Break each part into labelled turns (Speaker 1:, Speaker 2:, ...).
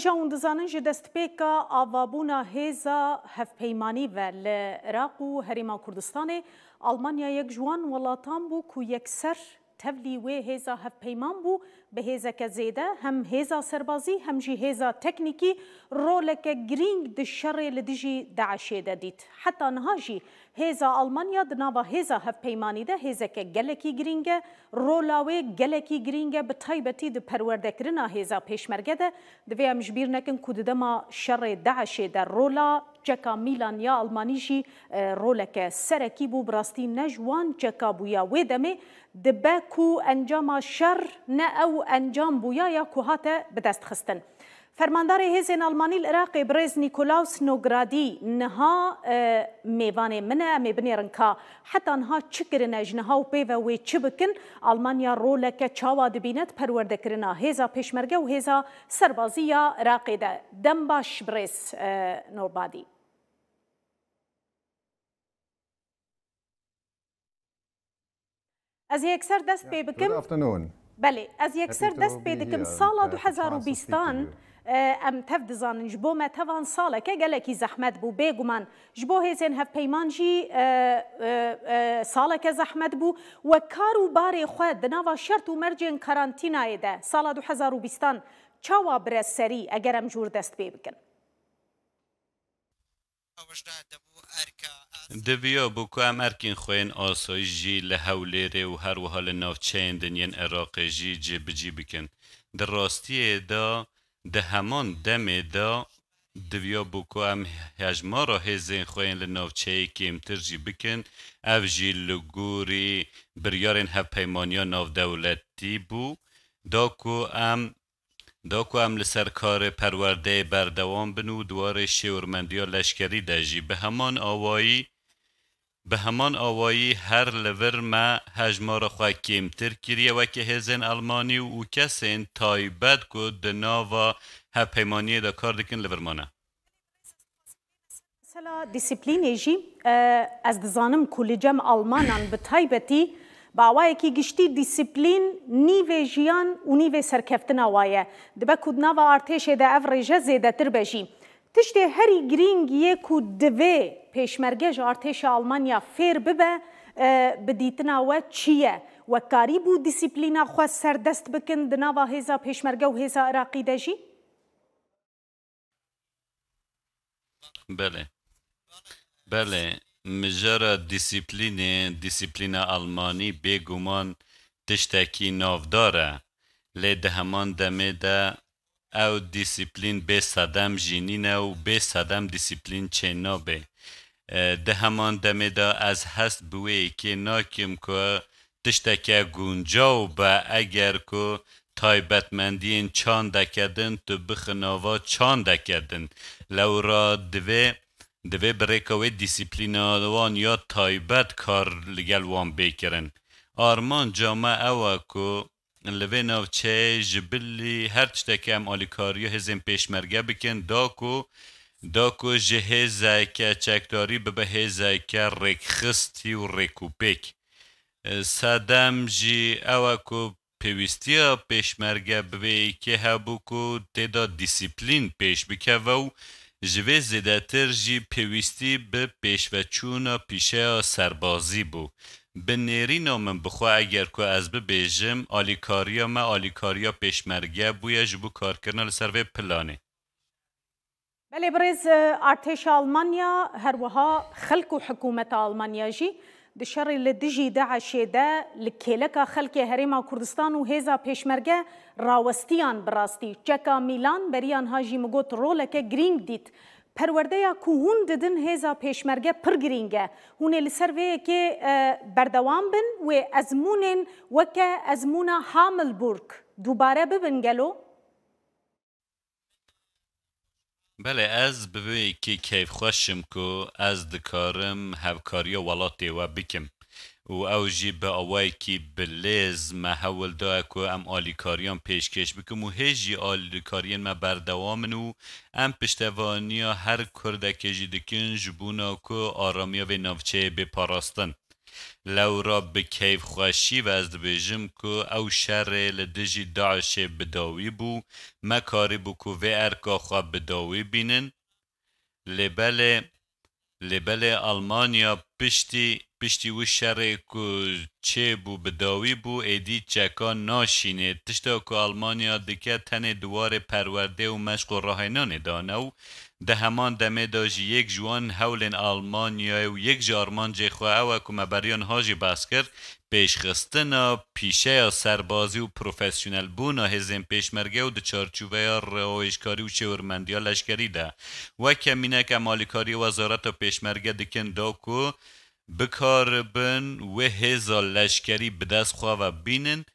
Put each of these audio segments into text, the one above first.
Speaker 1: جاون دزانن جه دستپیکا آوابونا هیزا هفپیمانی و لعراق و هریما کردستان آلمانیا یک جوان ولاتان بو کو یکسر تبلی و هیزا هفپیمان بو به هیزا که زیده هم هیزا سربازی هم جی هیزا تکنیکی رولک گرینگ دشر لدیجی داعشی دادید حتی نهاجی هیزا آلمانیا دناوا هیزا هفپیمانی ده هیزا که گلکی گرینگه رولاوی گلکی گرینگه به تایبتی ده پرورده کرنا هیزا پیشمرگه ده دوی مجبیر نکن کددما شر داعشی ده رولا جکا میلان یا آلمانی جی رولک سرکی بو براستی نجوان جکا بویا ویدمه دباکو انجام شر نه او انجام بویا یا کوهات بدست خستن فرماندار هیزن آلمانی العراقی برز نیکولاوس نوگرادی نها میوان منه میبنی رنکا حتی نها چکرنج نها و پیوه وی چی بکن آلمانیا رولک چاوا دبیند پرورده کرنا هیزا پیشمرگه و هیزا سربازی یا عراقی ده دم باش برز نوربادی از یکسر دست پی بکم بله از یکسر دست پی دکم سالا 2020 ام تفد زانن جبو ما توان سالا که گلکی زحمت بو بگومان جبو هیزن هف پیمان جی سالا که زحمت بو و کارو باری خود دناوا شرط و مرجن کارانتینای ده سالا 2020 چاوا برس سری اگرم جور دست پی بکن
Speaker 2: دویا بوکو ام ارکین خوین آسای جی لحولیره و هر وحال نافچین دنین عراق جی جی بکن در راستی دا ده همان دم دا دویا بوکو ام هجمارا هزین خوین لنافچه کمتر جی بکن او جی لگوری بریارین هف پیمانیا ناف دولتی بو دا کو ام لسرکار پرورده بردوام بنو دوار شورمندیا لشکری دجی به همان آوایی هر لور ما هجمار خواه کمتر کریه و که هزین آلمانی و کسین تایبت کو دناوا هپیمانی دا کار دکن لورمانه
Speaker 1: مثلا دیسیپلینی جی از دزانم کلی جم آلمانان به تایبتی باوایی که گشتی دیسیپلین نیو جیان و نیو سرکفتن آوایه دبا کدنا و ارتش ده افریجه زیده تر بجی تشتی هری گرینگ یکو دوی پیشمرگه ارتش آلمانیا فیر ببه بدیتنا و چیه و کاری بو دیسیپلینا خواه سردست بکن دنا و هیزا پیشمرگه و هیزا عراقی دجی؟
Speaker 2: بله مجرد دیسیپلین آلمانی بگومان تشتکی نافداره لیده همان دمه ده او دیسیپلین به صدم جینینه و به صدم دیسیپلین چینا به ده همان دمه ده از هست بوی که ناکم که تشتکی گونجاو به اگر که تایبتمندین چان دکدن تو بخناوا چان دکدن لورا دوی بریکوی دیسیپلیناوان یا تایبت کار لگل وان بکرن آرمان جامعه او که لوی نوچه جبلی هر تشتکی هم آلیکاری هزین پیشمرگه بکن داکو جهزه که چکداری به هزه که ریکخستی و ریکوپیک سادم جی او که پیوستی پیشمرگه بوی که هبو که تیدا دیسیپلین پیش بکه و جوی زیدتر جی پیوستی به پیشوچون پیشه سربازی بو به نیرینا من بخواه اگر که از ببیجم آلیکاریا پیشمرگه بویا جبو کار کرنا لسر وی پلانه
Speaker 1: بله برز ارتش آلمانیا هر وها خلق و حکومت آلمانیا جی دشر لدجی داعشی ده لکیلکا خلق هریما کردستان و هیزا پیشمرگه راوستیان براستی جکا میلان بریان هاجی مگوت رولک گرینگ دیت پرورده یا که هون ددن هیزا پیشمرگه پر گرینگه هونه لسر ویه که بردوام بن و ازمونن وکه ازمونا حامل بورک دوباره ببن گلو؟
Speaker 2: بله از بوی که کیف خوشم که از دکارم هفکاری ولاتی و بکم و او جی به آوائی که بلیز ما حول دا که ام آلیکاریان پیشکش بکم و هیجی آلیکاریان ما بردوامن و ام پشتوانیا هر کرده که جی دکن جبونا که آرامیا و نوچه بپاراستن لو را به کیف خوشی و از دبیجم که او شر لدجی داعش بداوی بو ما کاری بو که و ارکا خواه بداوی بینن لبل آلمانیا پشتی و شر که چه بو بداوی بو ایدی چکا ناشینه تشتا که آلمانیا دکه تن دوار پرورده و مشق و راهنان دانو ده همان دمه داجی یک جوان هولن آلمانیا و یک جارمان جه خواه او که مبریان هاجی بس کرد پیشخستنا پیشه سربازی و پروفیسیونل بونا هزین پیشمرگه و ده چارچوبه رویشکاری و چورمندی لشکری ده و کمینه که مالیکاری وزارت و پیشمرگه دکن دا که بکار بن و هزا لشکری بدست خواه و بینن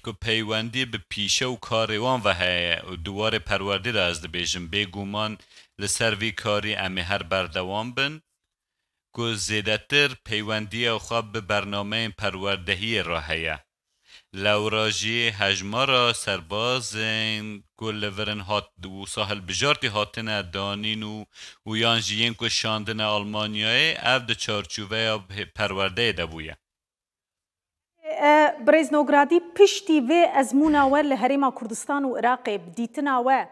Speaker 2: که پیوندی به پیشه و کاروان و دوار پرورده را از دبیجم بگومان لسر وی کاری امی هر بردوان بن که زیدتر پیوندی او خواب به برنامه پروردهی را هیا لوراجی هجمارا سرباز گل ورن هات و ساحل بجارتی هاتن دانین و یانجیین که شاندن آلمانیای او ده چارچوبه پرورده دبویه
Speaker 1: برزنوگرادی پشتی و ازمونا و لهریما کردستان و عراق بدیتنا و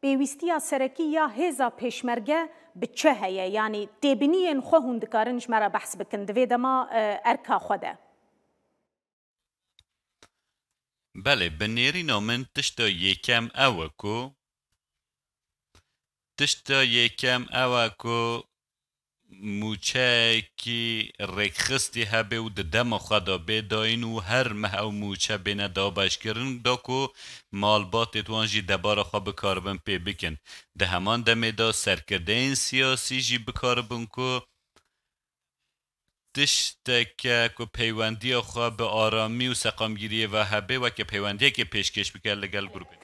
Speaker 1: بیویستی سرکی یا هزا پیشمرگه بچه هیا یعنی تبنین خو هندکارنش مرا بحث بکن دوی دما ارکا خوده
Speaker 2: بله بنیری نامن تشتا یکم اوکو موچه کی رکخستی هبه و دم خدا بداین و هر مه او موچه بینه دا باش کرن دا کو مالبات اتوانجی دبار خواه بکاربن پی بکن ده همان دمه دا سرکرده این سیاسی جی بکاربن کو تشتک که پیوندی خواه به آرامی و سقامگیری و هبه و که پیوندی که پیشکش بکر لگل گروبه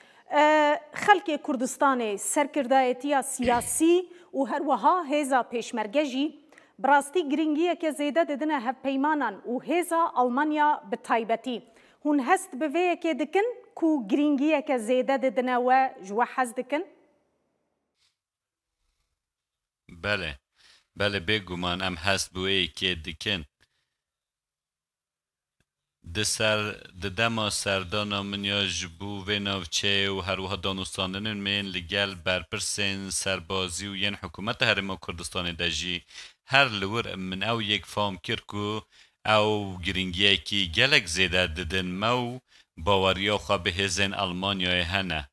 Speaker 1: خلق کردستان سرکردایتی سیاسی و هر وها هزا پیشمرگه جی براستی گرینگیه که زیده ددنه هف پیمانان و هزا آلمانیا به تایبتی هون هست بویه که دکن کو گرینگیه که زیده ددنه و جوا حز دکن؟
Speaker 2: بله بگومان ام هست بویه که دکن د دما سردانا من یا جبو و ناوچه و هر وها دانستانن من لگل برپرسن سربازی و ین حکومت هرما کردستان دجی هر لور من او یک فام کرکو او گرینگیه کی گلک زیده ددن مو باوریا خواه به هزین آلمانیای هنه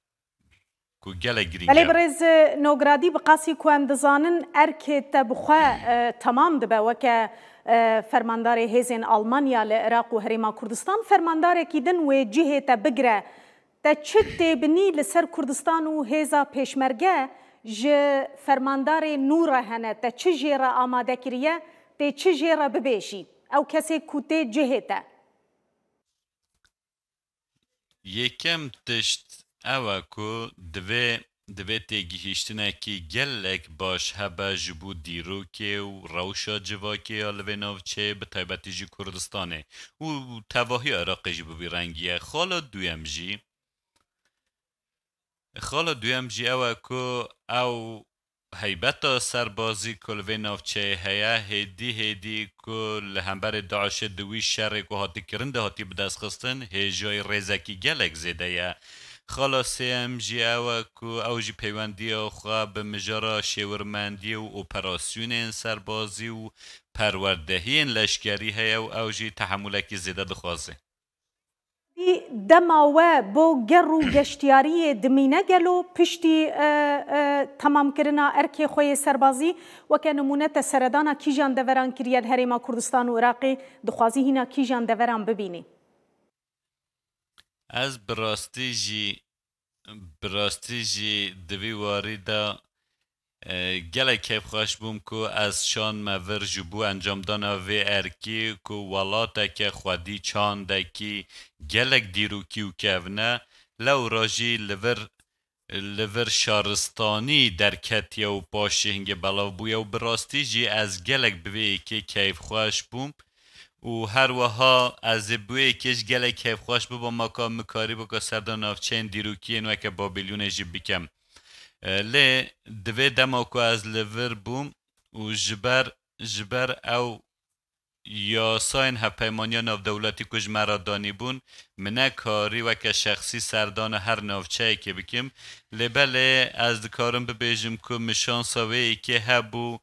Speaker 2: کو گلک گرینگیه
Speaker 1: بله برز نوگرادی بقاسی که اندزانن ارکه تبخواه تمام دبه وکه فرماندار هزین آلمانیا لعراق و هریما کردستان فرماندار کیدن و جهه تا بگره تا چه تبنی لسر کردستان و هزا پیشمرگه جه فرماندار نوره هنه تا چه جیره آماده کریه تا چه جیره ببیشی او کسی کته جهه تا
Speaker 2: یکم تشت اوه که دوی تیگیهشتنه که گلک باش هبه جبو دیروکه و روشا جواکه یا لوناوچه به طیبتی جی کردستانه و تواهی عراق جی ببی رنگیه خالا دویم جی اوه که او حیبتا سربازی کلوه نافچه هیا هیدی که لهمبر داعش دوی شر که هاتی کرنده هاتی بدست خستن هیجای ریزکی گلک زیده یا خلاصه ام جی اوه که او جی پیوندی خواه به مجارا شورمندی و اپراسیون سربازی و پروردهی لشکری هیا و او جی تحملکی زیده دخوازه
Speaker 1: دما و بو گرو گشتیاری دمینه گلو پشتی تمام کرنا ارکی خوی سربازی و که نمونه سردانا کیجان دوران کریل هریما کردستان و عراقی دخوازی هینا کیجان دوران ببینی
Speaker 2: از براستی جی دوی واری دا گله کیف خوش بوم که از شان مور جبو انجام دانا و ارکی که ولاتا که خودی چانده که گلک دیروکی و کهونه لو راجی لور شارستانی در کتیه و پاشه هنگه بلاو بویا و براستی جی از گلک بوی که کیف خوش بوم و هر وها از بوی کش گلک کیف خوش بوم با مکام مکاری بکا سردان افچین دیروکی نوه که بابلیون جی بکم لی دوی دما که از لور بوم و جبر او یاساین هپیمانیا ناودولتی کج مرا دانی بون منه کاری و که شخصی سردان هر ناوچه که بکم لبله از دکارم ببیجم که مشانساوی که هبو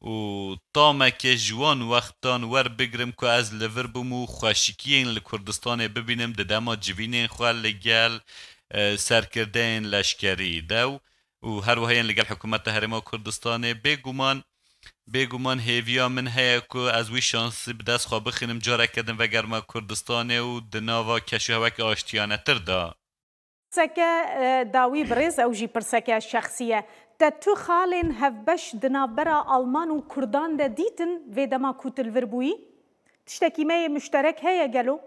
Speaker 2: و طامک جوان وقتان ور بگرم که از لور بمو خوشیکین لکردستان ببینم ددما جوینین خوال لگل سرکردین لشکری دو و هر وهین لگل حکومت هرما کردستان بگومان هیویا من هیا که از وی شانسی بدست خواه بخینم جاره کردم و گرما کردستان و دناوا کشو هوا که آشتیانه تر دا
Speaker 1: سکه داوی برز او جی پرسکه شخصیه تو خالین هفبش دنابرا آلمان و کردان ده دیتن و دما کوتل وربویی تشتکی می مشترک هیا گلو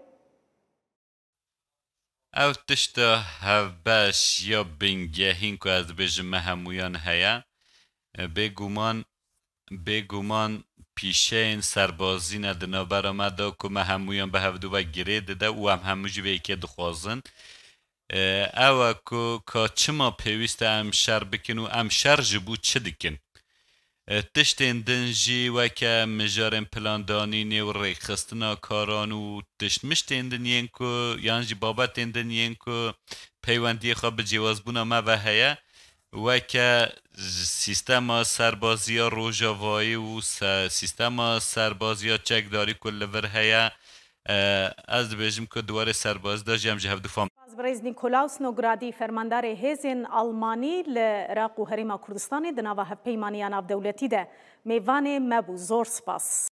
Speaker 2: او تشتا هفبش یا بنگهین که از بجمه همویان هیا بگومان پیشین سربازی ندنا برامده که ما همویان به هفدو و گره داده و هموجی به یکی دخوازن او که چما پیوسته ام شر بکن و ام شر جبو چه دکن تشتین دنجی و که مجارن پلاندانین و ریخستنا کاران و تشت مشتین دنین که یانجی بابتین دنین که پیوندی خواه به جواز بونا ما و هیا و که سیستم سربازی روژاوایی و سیستم سربازی چکداری کل ور هیا از بیجم که دوار سرباز دا جمع جهب دفام
Speaker 1: برز نیکولاوس نوگرادی فرماندار هیزن آلمانی لعراق و هریما کردستان دناوا هف پیمانیان اف دولتی ده میوان مبو زور سپاس